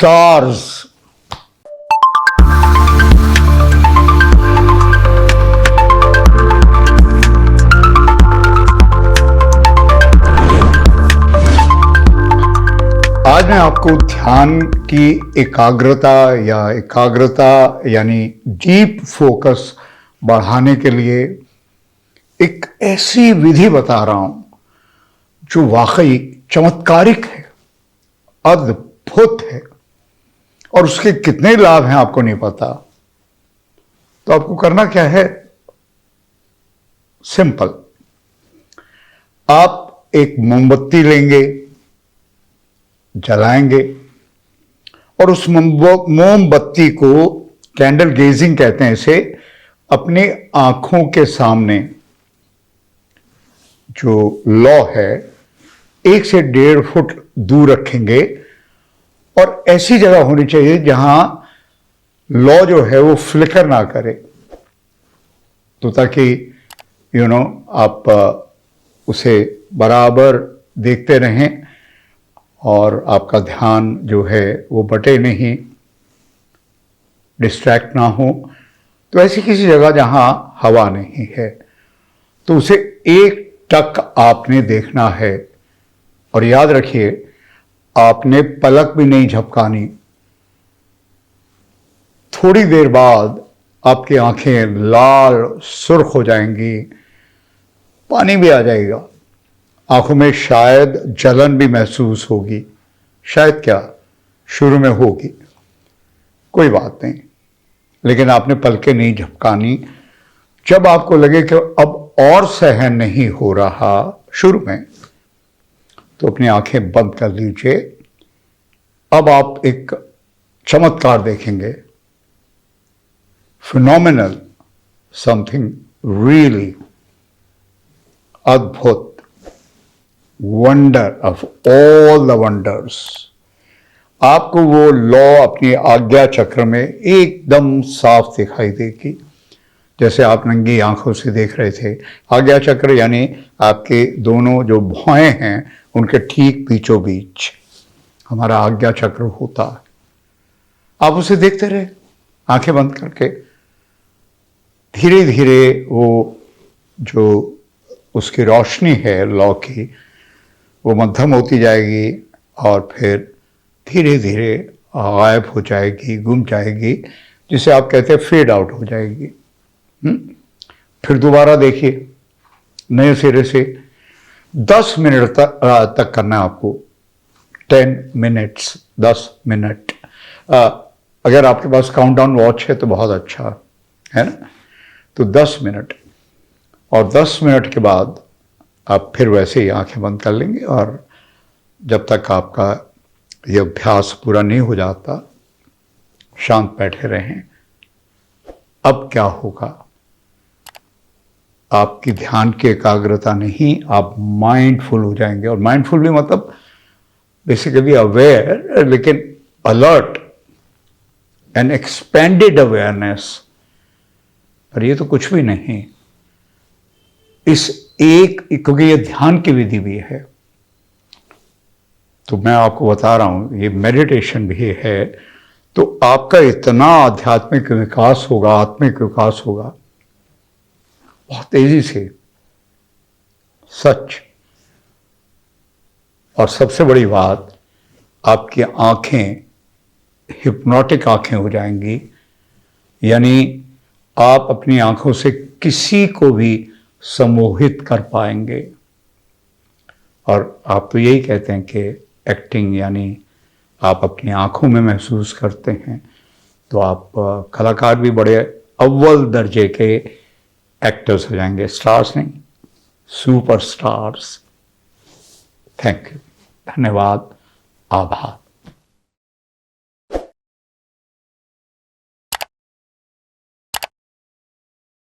Stars. आज मैं आपको ध्यान की एकाग्रता यानी डीप फोकस बढ़ाने के लिए एक ऐसी विधि बता रहा हूं जो वाकई चमत्कारिक है, अद्भुत है, और उसके कितने लाभ हैं आपको नहीं पता। तो आपको करना क्या है? सिंपल। आप एक मोमबत्ती लेंगे, जलाएंगे, और उस मोमबत्ती को, कैंडल गेजिंग कहते हैं इसे, अपने आंखों के सामने, जो लौ है, 1 से 1.5 फुट दूर रखेंगे, और ऐसी जगह होनी चाहिए जहां लौ जो है वो फ्लिकर ना करे, तो ताकि आप उसे बराबर देखते रहें और आपका ध्यान जो है वो बटे नहीं, डिस्ट्रैक्ट ना हो। तो ऐसी किसी जगह जहां हवा नहीं है, तो उसे एकटक आपने देखना है। और याद रखिए, आपने पलक भी नहीं झपकानी। थोड़ी देर बाद आपकी आंखें लाल सुर्ख हो जाएंगी, पानी भी आ जाएगा, आंखों में शायद जलन भी महसूस होगी, शायद क्या, शुरू में होगी, कोई बात नहीं, लेकिन आपने पलकें नहीं झपकानी। जब आपको लगे कि अब और सहन नहीं हो रहा शुरू में, तो अपनी आंखें बंद कर लीजिए। अब आप एक चमत्कार देखेंगे, फिनोमिनल, समथिंग रियली अद्भुत, wonder of all the wonders. आपको वो लौ अपनी आज्ञा चक्र में एकदम साफ दिखाई देगी, जैसे आप नंगी आंखों से देख रहे थे। आज्ञा चक्र यानी आपके दोनों जो भौहें हैं उनके ठीक बीचों बीच हमारा आज्ञा चक्र होता है। आप उसे देखते रहे आंखें बंद करके। धीरे धीरे वो जो उसकी रोशनी है लौ की, वो मध्यम होती जाएगी और फिर धीरे धीरे गायब हो जाएगी, गुम जाएगी, जिसे आप कहते हैं फेड आउट हो जाएगी। फिर दोबारा देखिए नए सिरे से। 10 मिनट तक करना है आपको। 10 मिनट्स, 10 मिनट। अगर आपके पास काउंटडाउन वॉच है तो बहुत अच्छा है ना। तो 10 मिनट, और 10 मिनट के बाद आप फिर वैसे ही आंखें बंद कर लेंगे, और जब तक आपका ये अभ्यास पूरा नहीं हो जाता, शांत बैठे रहें। अब क्या होगा? आपकी ध्यान की एकाग्रता नहीं, आप माइंडफुल हो जाएंगे। और माइंडफुल भी मतलब बेसिकली अवेयर, लेकिन अलर्ट एंड एक्सपेंडेड अवेयरनेस। पर ये तो कुछ भी नहीं। क्योंकि ये ध्यान की विधि भी है, तो मैं आपको बता रहा हूं ये मेडिटेशन भी है। तो आपका इतना आध्यात्मिक विकास होगा, आत्मिक विकास होगा बहुत तेजी से, सच। और सबसे बड़ी बात, आपकी आंखें हिप्नोटिक आंखें हो जाएंगी, यानी आप अपनी आंखों से किसी को भी सम्मोहित कर पाएंगे। और आप तो यही कहते हैं कि एक्टिंग यानी आप अपनी आंखों में महसूस करते हैं, तो आप कलाकार भी बड़े अव्वल दर्जे के एक्टर्स हो जाएंगे, स्टार्स नहीं, सुपर स्टार्स। थैंक यू, धन्यवाद, आभार।